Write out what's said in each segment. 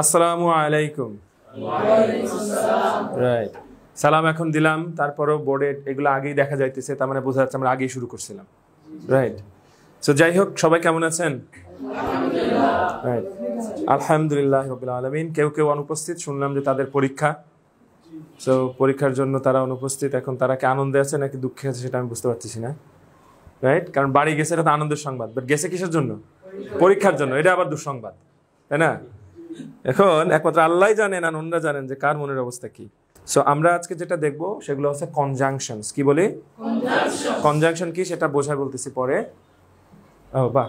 আসসালামু আলাইকুম। রাইট, সালাম এখন দিলাম, তারপরেও বোর্ডে এগুলো আগেই দেখা যাইতেছে, তার মানে বোঝা যাচ্ছে আমরা আগেই শুরু করছিলাম। রাইট, সো যাই হোক, সবাই কেমন আছেন? রাইট, আলহামদুলিল্লাহ রাব্বিল আলামিন। কেউ কেউ অনুপস্থিত, শুনলাম যে তাদের পরীক্ষা, সো পরীক্ষার জন্য তারা অনুপস্থিত। এখন তারা কি আনন্দে আছে নাকি দুঃখে আছে সেটা আমি বুঝতে পারতেছি না। রাইট, কারণ বাড়ি গেছে এটা তো আনন্দের সংবাদ, বাট গেছে কিসের জন্য? পরীক্ষার জন্য। এটা আবার দুঃসংবাদ, তাই না? এখন একমাত্র আল্লাহ জানেন আর অন্যরা জানেন যে কার মনের অবস্থা কি। সো আমরা আজকে যেটা দেখবো সেগুলো হচ্ছে কনজাংশনস। কি বলি? কনজাংশন কি সেটা বোঝায় বলতেছি পরে। ও বাহ,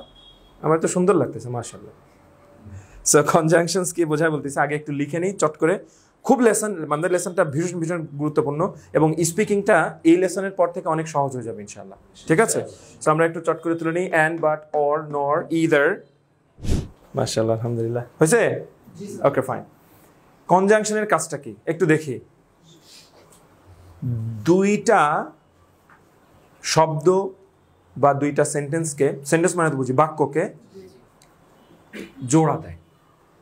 আমার তো সুন্দর লাগতেছে, মাশাআল্লাহ। সো কনজাংশনস কি বোঝায় বলতেছি, আগে একটু লিখে নিই চট করে। খুব আমাদের লেসনটা ভীষণ ভীষণ গুরুত্বপূর্ণ এবং স্পিকিংটা এই লেসনের পর থেকে অনেক সহজ হয়ে যাবে ইনশাআল্লাহ। ঠিক আছে, সো আমরা একটু চট করে তুলে নিই। অ্যান্ড, বাট, অর, নর, ইদার। মাশাআল্লাহ, আলহামদুলিল্লাহ। হয়েছে? ওকে, ফাইন। কনজাংশনের কাজটা কি একটু দেখি। দুইটা শব্দ বা দুইটা সেন্টেন্সকে, সেন্টেন্স মানে তো বুঝি বাক্যকে জোড়া দেয়,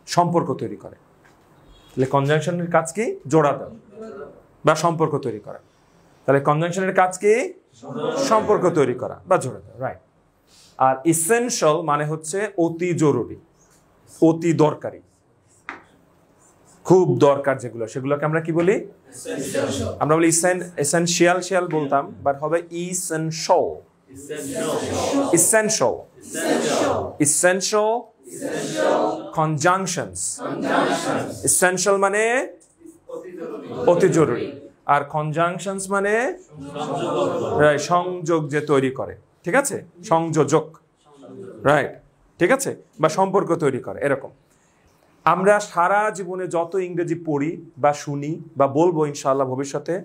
সম্পর্ক তৈরি করে। তাহলে কনজাংশনের কাজ কি? জোড়া দেওয়া বা সম্পর্ক তৈরি করা। তাহলে কনজাংশনের কাজ কি? সম্পর্ক তৈরি করা বা জোড়া দেওয়া। রাইট। আর ইসেনশিয়াল মানে হচ্ছে অতি জরুরি, অতি দরকারি, খুব দরকার যেগুলো, সেগুলোকে আমরা কি বলি? আমরা বলি এসেনশিয়াল। শিয়াল বলতাম, বাট হবে essential. Essential, essential conjunctions. Essential মানে অতি জরুরি, আর কনজাংশনস মানে সংযোগ যে তৈরি করে। ঠিক আছে, সংযোজক। রাইট, ঠিক আছে, বা সম্পর্ক তৈরি করে, এরকম। আমরা সারা জীবনে যত ইংরেজি পড়ি বা শুনি বা বলবো ইনশাআল্লাহ ভবিষ্যতে,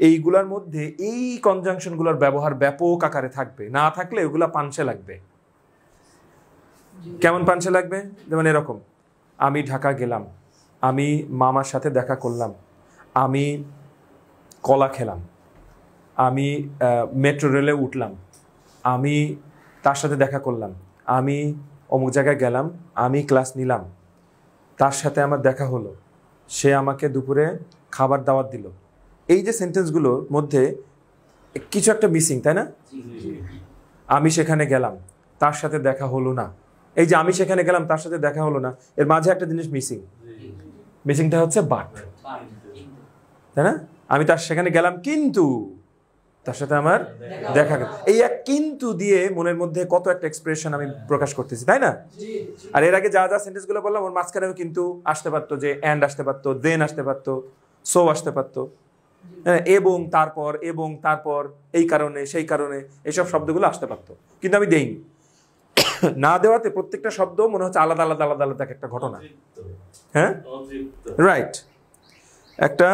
এইগুলোর মধ্যে এই কনজাংশনগুলোর ব্যবহার ব্যাপক আকারে থাকবে। না থাকলে ওগুলা পাঞ্চে লাগবে। কেমন পাঞ্চে লাগবে? যেমন এরকম: আমি ঢাকা গেলাম, আমি মামার সাথে দেখা করলাম, আমি কলা খেলাম, আমি মেট্রো রেলে উঠলাম, আমি তার সাথে দেখা করলাম, আমি অমুক জায়গায় গেলাম, আমি ক্লাস নিলাম, তার সাথে আমার দেখা হলো, সে আমাকে দুপুরে খাবার দাওয়াত দিল। এই যে সেন্টেন্সগুলোর মধ্যে কিছু একটা মিসিং, তাই না? আমি সেখানে গেলাম, তার সাথে দেখা হলো না। এই যে আমি সেখানে গেলাম, তার সাথে দেখা হলো না, এর মাঝে একটা জিনিস মিসিং। মিসিংটা হচ্ছে বাট, তাই না? আমি তার সেখানে গেলাম কিন্তু তার সাথে আমার দেখা গেল। এই এক কিন্তু দিয়ে মনের মধ্যে কত একটা এক্সপ্রেশন আমি প্রকাশ করতেছি, তাই না? আর এর আগে যা যা সেন্টেন্সগুলো বললাম ওর মাঝখানেও কিন্তু আসতে পারতো, যে অ্যান্ড আসতে পারতো, দেন আসতে পারতো, সো আসতে পারতো, এবং তারপর এই কারণে সেই কারণে, এইসব শব্দগুলো আসতে পারতো, কিন্তু আমি দেইনি। না দেওয়াতে প্রত্যেকটা শব্দ মনে হচ্ছে আলাদা আলাদা আলাদা আলাদা একটা ঘটনা। হ্যাঁ, রাইট, একটা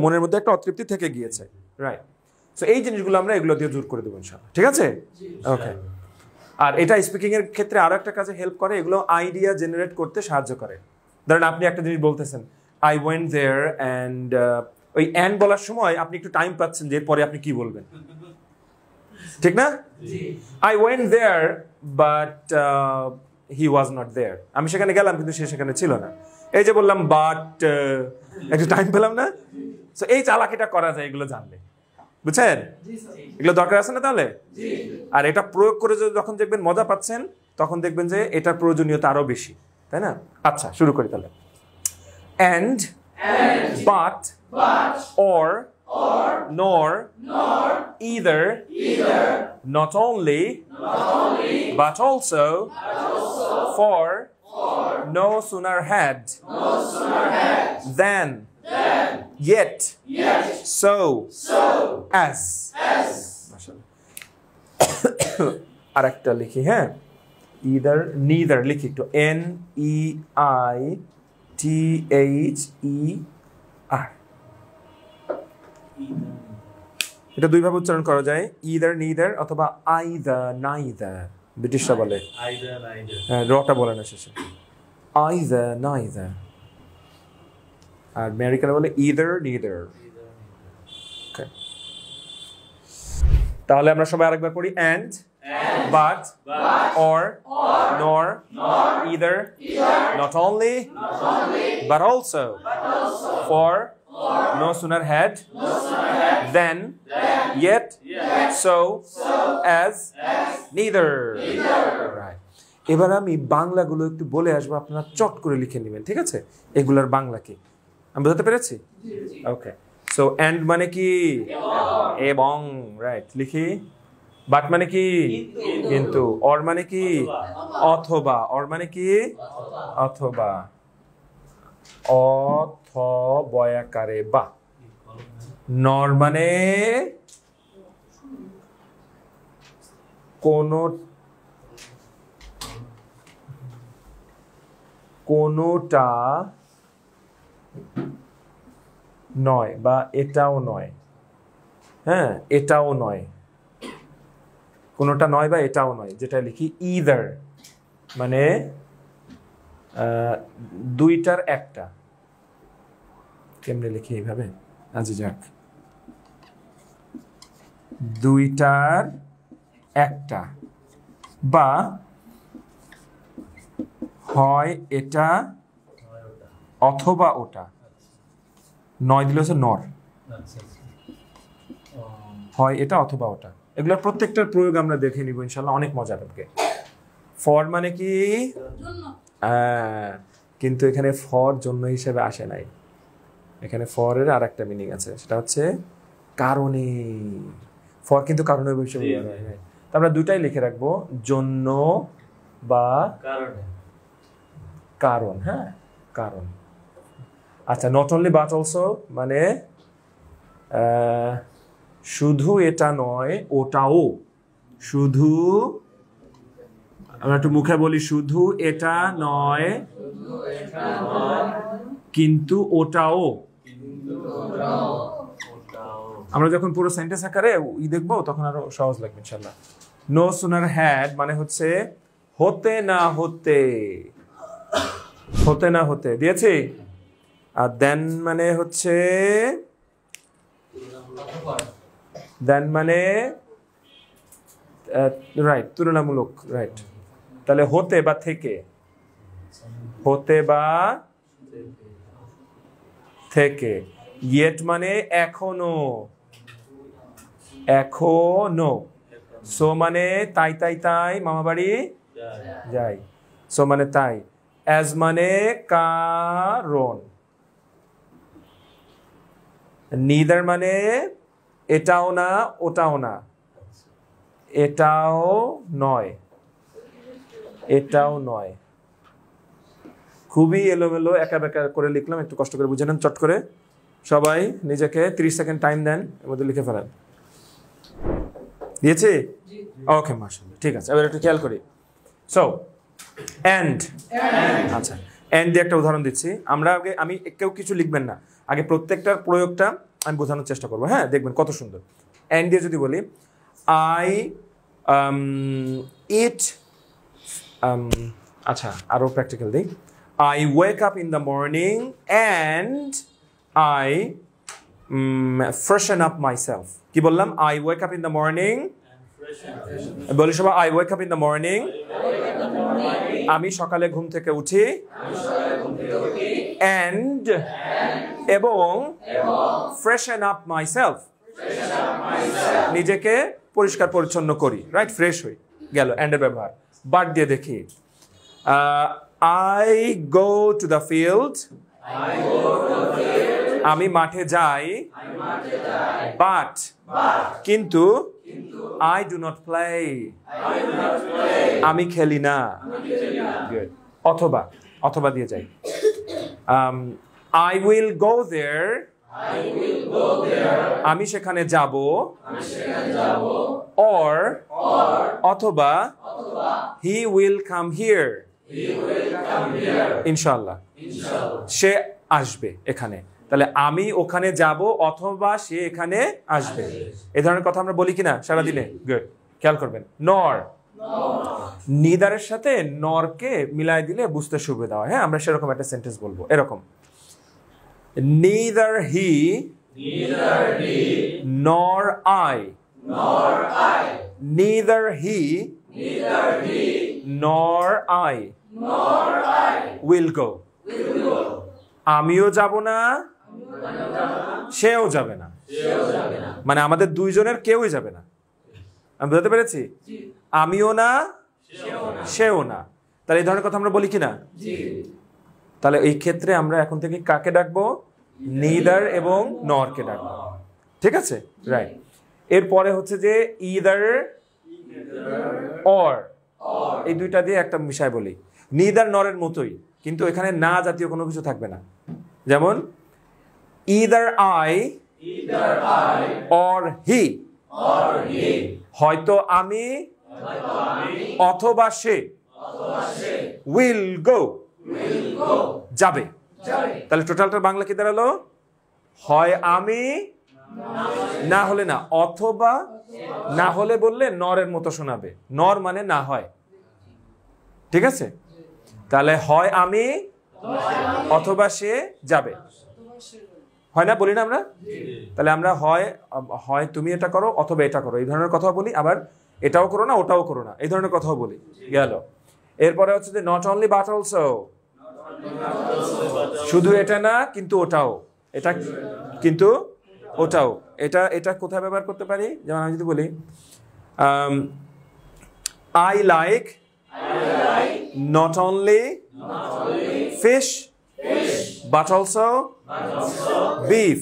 মনের মধ্যে একটা অতৃপ্তি থেকে গিয়েছে। রাইট, সো এই জিনিসগুলো আমরা এগুলো দিয়ে দূর করে দেবো ইনশাআল্লাহ। ঠিক আছে, ওকে। আর এটা স্পিকিং এর ক্ষেত্রে আরো একটা কাজে হেল্প করে, এগুলো আইডিয়া জেনারেট করতে সাহায্য করে। ধরেন আপনি একটা জিনিস বলতেছেন, আই ওয়েন্ট দেয়ার, অ্যান্ড ওই অ্যান্ড বলার সময় আপনি একটু টাইম পাচ্ছেন যে এরপরে আপনি কি বলবেন, ঠিক না? I went there but he was not there. আমি সেখানে গেলাম কিন্তু সে সেখানে ছিল না। এই যে বললাম বাট, একটু টাইম পেলাম না। সো এই চালাকিটা করা যায় এগুলো জানলে, বুঝছেন? এগুলো দরকার আছে না তাহলে? আর এটা প্রয়োগ করে যখন দেখবেন মজা পাচ্ছেন, তখন দেখবেন যে এটার প্রয়োজনীয়তা আরো বেশি, তাই না? আচ্ছা, শুরু করি তাহলে। And, but, or, nor, either, not only, but also, for, no sooner had, than, yet, so, as. আরেকটা লিখি, হ্যাঁ, either, neither লিখি একটু, NEITHER। এটা দুই ভাবে উচ্চারণ করা যায়, either, neither অথবা either, neither। ব্রিটিশরা বলে হ্যাঁ, রটা বলে না শেষে, either, neither। আর আমেরিকানরা বলে either, neither। ওকে, তাহলে আমরা সবাই আরেকবার পড়ি। And, but, or, nor, either, not only, but also, for, no sooner had, than, yet, so, as, neither. Right. এবার আমি বাংলাগুলো একটু বলে আসবো, আপনারা চট করে লিখে নেবেন, ঠিক আছে? এগুলার বাংলা কি আমি বোঝাতে পেরেছি? ওকে, সো এন্ড মানে কি? এবং, রাইট, লিখি। বাট মানে কি? কিন্তু। অর মানে কি? অথবা। অর মানে কি? অথবা। অথবয়াকারে বা। নর মানে কোনোটা নয় বা এটাও নয়। হ্যাঁ, এটাও নয়, কোনোটা নয় বা এটাও নয়, যেটা লিখি ইদার মানে দুইটার একটা। কেমনে লিখি এইভাবে? আজ যাক, দুইটার একটা, বা হয় এটা অথবা ওটা। নয় দিলে হচ্ছে নর, হয় এটা অথবা ওটা। এগুলোর প্রত্যেকটার প্রয়োগ আমরা দেখে নিব ইনশাল্লাহ, অনেক মজা লাগবে। ফর মানে কি? কিন্তু এখানে ফর জন্য হিসেবে আসে নাই, এখানে ফরের আর একটা মিনিং আছে, সেটা হচ্ছে কারণে। ফর কিন্তু কারণে হিসেবে আমরা দুইটাই লিখে রাখবো, জন্য বা কারণ। হ্যাঁ, কারণ। আচ্ছা, নট অনলি বাট অলসো মানে শুধু এটা নয় ওটাও। শুধু, আমরা একটু মুখে বলি, শুধু এটা নয় কিন্তু ওটাও। আমরা যখন পুরো সেন্টেন্স আকারে দেখবো তখন আরো সহজ লাগবে ইনশাআল্লাহ। নো সুনার হ্যাড মানে হচ্ছে হতে না হতে, হতে না হতে দিয়েছি। আর দেন মানে হচ্ছে, দেন মানে রাইট, তুলনামূলক, রাইট। তাহলে হতে বা থেকে, হতে বা থেকে। ইয়েট মানে এখনো, এখনো। সো মানে তাই তাই তাই মামা বাড়ি যাই, সো মানে তাই। অ্যাজ মানে কারণ। নিদার মানে এটাও না ওটাও না, এটাও নয় এটাও নয়। খুবই এলোমেলো একা বেকা করে লিখলাম, একটু কষ্ট করে বুঝে নেন চট করে। সবাই নিজেকে 30 সেকেন্ড টাইম দেন, এর মধ্যে লিখে ফেলেন। দিয়েছি? ওকে, মাশাআল্লাহ, ঠিক আছে। এবার একটু খেয়াল করি। সো এন্ড, আচ্ছা, এন্ড দিয়ে একটা উদাহরণ দিচ্ছি। আমরা আগে, আমি কেউ কিছু লিখবেন না, আগে প্রত্যেকটার প্রয়োগটা আমি বোঝানোর চেষ্টা করবো। হ্যাঁ, দেখবেন কত সুন্দর। এন্ড দিয়ে যদি বলি, আই ইট, আচ্ছা আরো প্র্যাকটিক্যাল দিই। I wake up in the morning and I freshen up myself. কি বললাম? I wake up in the morning, বলি সবাই, I wake up in the morning, আমি সকালে ঘুম থেকে উঠি, and এবং freshen up myself, নিজেকে পরিষ্কার পরিচ্ছন্ন করি, রাইট, ফ্রেশ হই। গেল and এর ব্যবহার। বাট দিয়ে দেখি, I go to the field, আমি মাঠে যাই, but কিন্তু I do not play, আমি খেলি না। Good. অথবা, অথবা দিয়ে যাই, I will go there, আমি সেখানে যাব, or অথবা he will come here, ইনশাআল্লাহ, সে আসবে এখানে। তাহলে আমি ওখানে যাব অথবা সে এখানে আসবে, এই ধরনের কথা আমরা বলি কিনা সারাদিনে? গুড, খেয়াল করবেন। নর, নিদারের সাথে নরকে মিলাই দিলে বুঝতে সুবিধা হয়। হ্যাঁ, আমরা সেরকম একটা সেন্টেন্স বলবো এরকম, neither he nor I, neither he nor I will go. আমিও যাব না, সেও যাবে না। মানে আমাদের দুইজনের কেউই যাবে না। আমি বুঝতে পেরেছি? আমিও না, সেও না। তাহলে এই ধরনের কথা আমরা বলি কিনা? তাহলে এই ক্ষেত্রে আমরা এখন থেকে কাকে ডাকবো? neither এবং nor কে ডাকবো। ঠিক আছে, রাইট। এরপরে হচ্ছে যে either or, এই দুইটা দিয়ে একটা বিষয় বলি। neither nor এর মতোই, কিন্তু এখানে না জাতীয় কোনো কিছু থাকবে না। যেমন either I or he, হয়তো আমি অথবা সে will go, যাবে। তাহলে টোটালটার বাংলা কি দাঁড়ালো? হয় আমি, না হলে না, অথবা না হলে বললে নরের মতো শোনাবে। নর মানে না হয়। ঠিক আছে, তাহলে হয় আমি অথবা সে যাবে, হয় না? বলি না আমরা? তাহলে আমরা হয় তুমি এটা করো অথবা এটা করো, এই ধরনের কথা বলি। আবার এটাও করো না ওটাও করো না, এই ধরনের কথাও বলি। গেল। এরপরে হচ্ছে যে নট অনলি বাট অলসো, শুধু এটা না কিন্তু ওটাও, এটা কিন্তু ওটাও। এটা কোথায় ব্যবহার করতে পারি? যেমন আমি যদি বলি I like not only fish but also beef.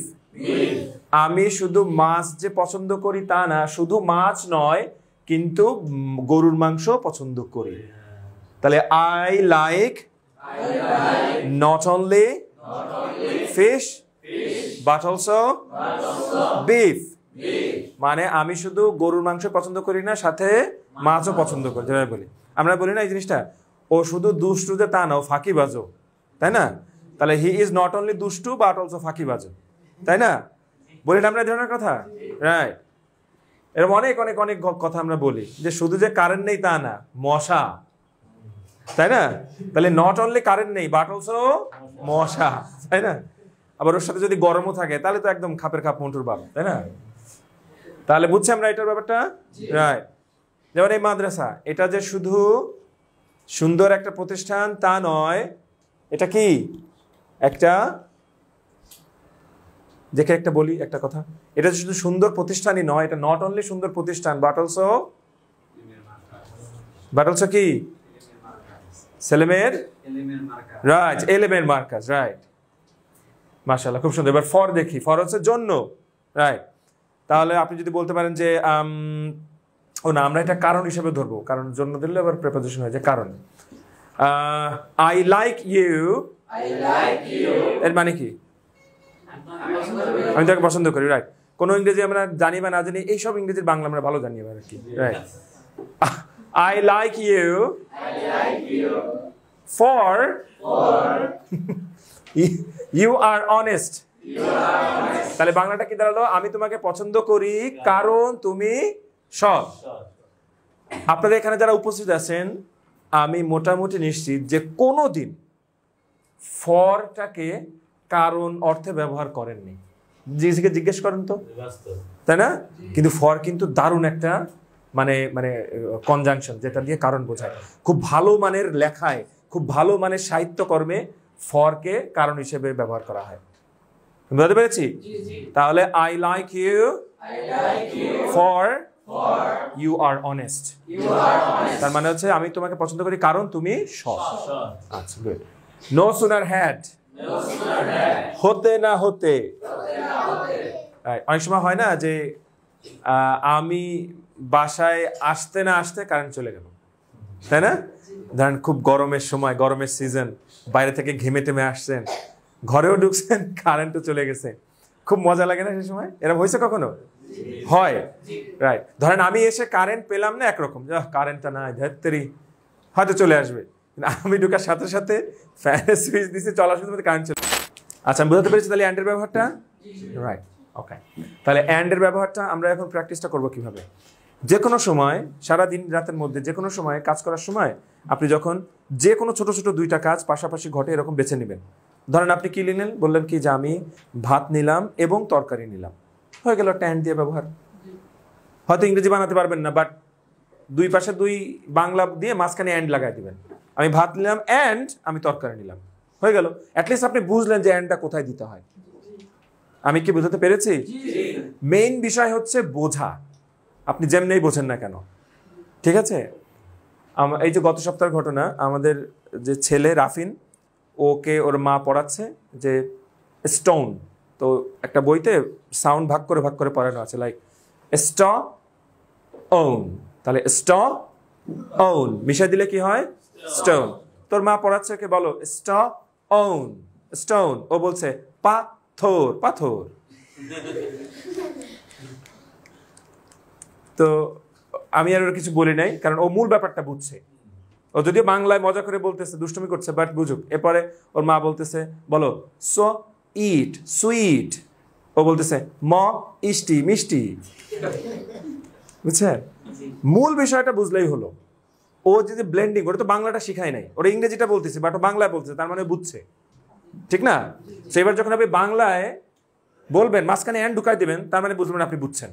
আমি শুধু মাছ যে পছন্দ করি তা না, শুধু মাছ নয় কিন্তু গরুর মাংস পছন্দ করি। তাহলে I like not only fish but also beef, মানে আমি শুধু গরুর মাংস পছন্দ করি না, সাথে মাছও পছন্দ করি। যেভাবে বলি আমরা বলি না এই জিনিসটা, ও শুধু দুষ্টু যে তা না, ও ফাঁকিবাজও, তাই না? তাহলে হি ইজ নট অনলি দুষ্টু বাট অলসো ফাঁকিবাজও, তাই না? বলি না আমরা এই ধরনের কথা, রাইট? এরকম অনেক অনেক অনেক কথা আমরা বলি, যে শুধু যে কারেন্ট নেই তা না, মশা, তাই না? তাহলে নট অনলি কারেন্ট নেই বাট অলসো মশা, তাই না? আবার ওর সাথে যদি গরমও থাকে তাহলে তো একদম খাপের খাপ মন্টুর বাপ, তাই না? তাহলে বুঝছি আমরা এটার ব্যাপারটা, রাইট? যেমন এই মাদ্রাসা, এটা যে শুধু সুন্দর একটা প্রতিষ্ঠান তা নয়, এটা কি একটা, দেখে একটা বলি একটা কথা, এটা শুধু সুন্দর প্রতিষ্ঠানই নয়, এটা নট অনলি সুন্দর প্রতিষ্ঠান বাট অলসো কি সেলেমের, রাইট, এলেমের মার্কাজ, রাইট। মাশাআল্লাহ, খুব সুন্দর। এবার ফর দেখি, ফর হচ্ছে জন্য, রাইট? তাহলে আপনি যদি বলতে পারেন যে ও না, আমরা এটা কারণ হিসেবে ধরবো, কারণ জন্য দিলে আবার প্রেপোজিশন হয়ে যায় কারণ। আই লাইক ইউ, এর মানে কি? আমি তাকে পছন্দ করি, রাইট? কোনো ইংরেজি আমরা জানি বা না জানি, এইসব ইংরেজির বাংলা আমরা ভালো জানি এবার আর কি, right? I like you for you are honest. তাহলে বাংলাটা কি দাঁড়ালো? আমি তোমাকে পছন্দ করি কারণ তুমি সৎ। আপনাদের এখানে যারা উপস্থিত আছেন, আমি মোটামুটি নিশ্চিত যে কোনোদিন ফরটাকে কারণ অর্থে ব্যবহার করেননি। জিজ্ঞেস করেন তো, তাই না? কিন্তু ফর কিন্তু দারুণ একটা মানে কনজাংশন, যেটা দিয়ে কারণ বোঝায়। খুব ভালো মানের লেখায়, খুব ভালো মানের সাহিত্যকর্মে ফরকে কারণ হিসেবে ব্যবহার করা হয়। বুঝতে পেরেছি? তাহলে I like you for you are honest, তার মানে হচ্ছে আমি তোমাকে পছন্দ করি কারণ তুমি সৎ। আচ্ছা, গুড। নো সুনার হ্যাড, হতে না হতে। অনেক সময় হয় না যে আমি বাসায় আসতে না আসতে কারেন্ট চলে গেল, তাই না? ধরেন খুব গরমের সময়, গরমের সিজন, বাইরে থেকে ঘেমে টেমে আসছেন, ঘরেও ঢুকছেন, কারেন্টও চলে গেছে। খুব মজা লাগে না সেই সময়? এরকম হয়েছে কখনো? হয়, রাইট? ধরেন আমি এসে কারেন্ট পেলাম না, একরকম কারেন্টটা নাই, ধেত্তেরি, হয়তো চলে আসবে। আমি ঢুকার সাথে সাথে ফ্যানের সুইচ দিয়েছি, চলার সাথে সাথে কারেন্ট চলে। আচ্ছা, আমি বুঝতে পেরেছি তাহলে অ্যান্ডের ব্যবহারটা, রাইট? ওকে, তাহলে অ্যান্ডের ব্যবহারটা আমরা এখন প্র্যাকটিসটা করবো কিভাবে। যে কোনো সময়, সারা দিন রাতের মধ্যে যে কোনো সময় কাজ করার সময় আপনি যখন যে কোনো ছোট ছোট দুইটা কাজ পাশাপাশি ঘটে এরকম বেছে নেবেন। ধরেন আপনি কি নিলেন, বললেন কি যে আমি ভাত নিলাম এবং তরকারি নিলাম, হয়ে গেল একটা অ্যান্ড দিয়ে ব্যবহার। হয়তো ইংরেজি বানাতে পারবেন না, বাট দুই পাশে দুই বাংলা দিয়ে মাঝখানে অ্যান্ড লাগাই দিবেন। আমি ভাত নিলাম অ্যান্ড আমি তরকারি নিলাম, হয়ে গেল। অ্যাটলিস্ট আপনি বুঝলেন যে অ্যান্ডটা কোথায় দিতে হয়। আমি কি বোঝাতে পেরেছি? মেইন বিষয় হচ্ছে বোঝা, আপনি যেমনি বোঝেন না কেন, ঠিক আছে? এই যে গত সপ্তাহের ঘটনা, আমাদের যে ছেলে রাফিন, ওকে ওর মা পড়াচ্ছে যে স্টোন, তো একটা বইতে সাউন্ড ভাগ করে পড়ানো আছে, লাইক স্ট ওন, তাহলে স্ট ওন মিশাই দিলে কি হয়? স্টোন। তোর মা পড়াচ্ছে, কে বলো স্ট ওন, স্টোন, ও বলছে পাথর, পাথর। তো আমি আর ওর কিছু বলি নাই, কারণ ও মূল ব্যাপারটা বুঝছে। ও যদিও বাংলায় মজা করে বলতেছে, দুষ্টুমি করছে, বাট বুঝুক। এরপরে ওর মা বলতেছে বলো সো ইট, সুইট, ও বলতেছে ম ইষ্টি, মিষ্টি। বুঝছেন? মূল বিষয়টা বুঝলেই হলো। ও যদি ব্লেন্ডিং, ওটা তো বাংলাটা শিখায় নাই, ওরা ইংরেজিটা বলতেছে, বাট ও বাংলায় বলতেছে, তার মানে বুঝছে, ঠিক না? তো এবার যখন আপনি বাংলায় বলবেন, মাঝখানে অ্যান্ড ঢুকাই দেবেন, তার মানে বুঝবেন আপনি বুঝছেন।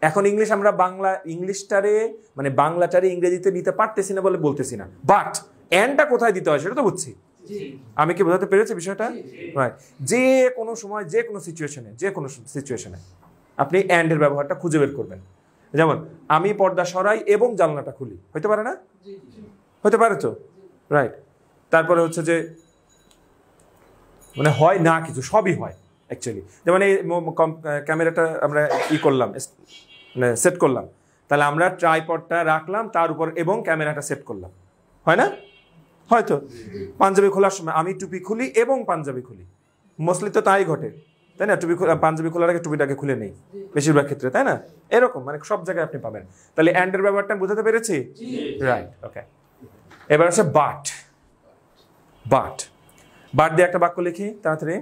এখন ইংলিশ, আমরা বাংলা ইংলিশটারে মানে বাংলাটারে ইংরেজিতে নিতে পারতেছি না বলে বলতেছি না, বাট অ্যান্ডটা কোথায় দিতে হয় সেটা তো বুঝছি। আমি কি বোঝাতে পেরেছি বিষয়টা? রাইট। যে কোনো সময়, যে কোনো সিচুয়েশনে আপনি অ্যান্ডের ব্যবহারটা খুঁজে বের করবেন। যেমন আমি পর্দা সরাই এবং জানলাটা খুলি, হইতে পারে না? হতে পারে তো, রাইট। তারপরে হচ্ছে যে মানে হয় না কিছু, সবই হয় অ্যাকচুয়ালি। যেমন এই ক্যামেরাটা আমরা করলাম, মানে সেট করলাম, তাহলে আমরা ট্রাইপডটা রাখলাম তার উপর এবং ক্যামেরাটা সেট করলাম, হয় না? হয়তো পাঞ্জাবি খোলার সময় আমি টুপি খুলি এবং পাঞ্জাবি খুলি, মোস্টলি তো তাই ঘটে, তাই না? পাঞ্জাবি খোলার আগে টুপিটাকে খুলে নেই বেশিরভাগ ক্ষেত্রে, তাই না? এরকম মানে সব জায়গায় আপনি পাবেন। তাহলে অ্যান্ডের ব্যাপারটা বুঝাতে পেরেছি? রাইট, ওকে। এবার আছে বাট। বাট বাট দিয়ে একটা বাক্য লিখি তাড়াতাড়ি।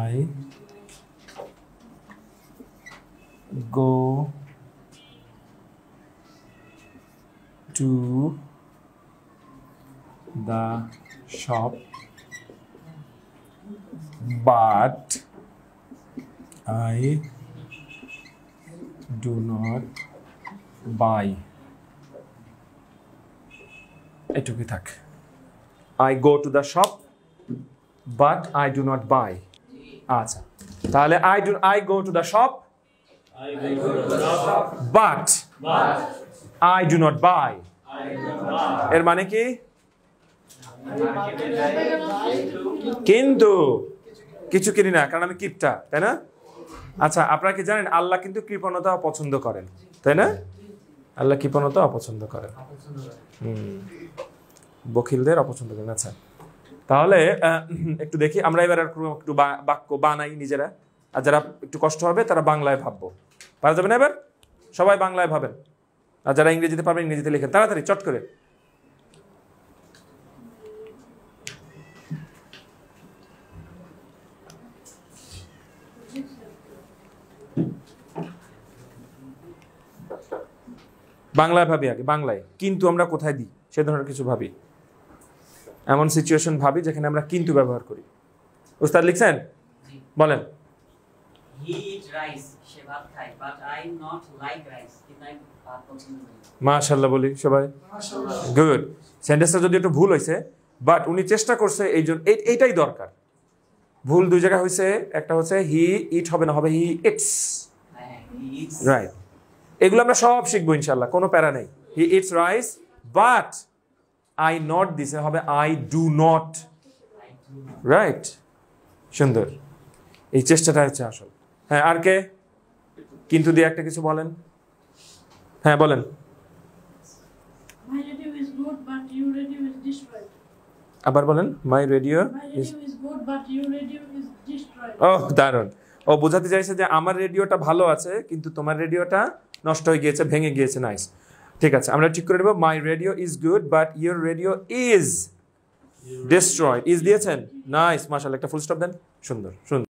I go to the shop, but I do not buy. এটুকুই থাক। I go to the shop, but I do not buy. আচ্ছা, তাহলে I go to the shop, but I do not buy. এর মানে কি? কিন্তু কিছু কিনি না, কারণ আমি কিপটা, তাই না? আচ্ছা, আপনারা কি জানেন আল্লাহ কিন্তু কৃপণতা অপছন্দ করেন, তাই না? আল্লাহ কৃপণতা অপছন্দ করেন, বখিলদের অপছন্দ করেন। আচ্ছা, তাহলে একটু দেখি আমরা এবার একটু বাক্য বানাই নিজেরা, আর যারা একটু কষ্ট হবে তারা বাংলায় ভাববো। পারা যাবে না? এবার সবাই বাংলায় ভাবেন, আর যারা ইংরেজিতে পারবেন ইংরেজিতে লেখেন তাড়াতাড়ি চট করে। বাংলায় ভাবি আগে, বাংলায়। কিন্তু আমরা কোথায় দিই সে ধরনের কিছু ভাবি, এমন সিচুয়েশন ভাবি যেখানে আমরা কিন্তু ব্যবহার করি। উস্তাদ লিখছেন, বলেন। মাশাআল্লাহ বলি সবাই, গুড। সেন্টেন্সটা যদি একটু ভুল হয়েছে, বাট উনি চেষ্টা করছে, এই জন্য এইটাই দরকার। ভুল দুই জায়গায় হয়েছে, একটা হচ্ছে হি ইট হবে না, হবে হি ইটস, রাইট। এগুলো আমরা সব শিখবো ইনশাল্লাহ, কোনো প্যারা নেই। He eats rice, but I not দিছে হবে আই ডু নট, রাইট। সুন্দর, এই চেষ্টাটা হচ্ছে আসল। হ্যাঁ, আর কে কিন্তু দিয়ে একটা কিছু বলেন? হ্যাঁ বলেন। আবার বলেন। My radio is good but your radio is destroyed. ওহ, দারুণ। ও বোঝাতে চাইছে যে আমার রেডিওটা ভালো আছে কিন্তু তোমার রেডিওটা নষ্ট হয়ে গিয়েছে, ভেঙে গিয়েছে। নাইস, ঠিক আছে, আমরা ঠিক করে নেব। My radio is good but your radio is destroyed. ইজ দিয়েছেন, নাইস, মাশাআল্লাহ। একটা ফুল স্টপ দেন, সুন্দর সুন্দর।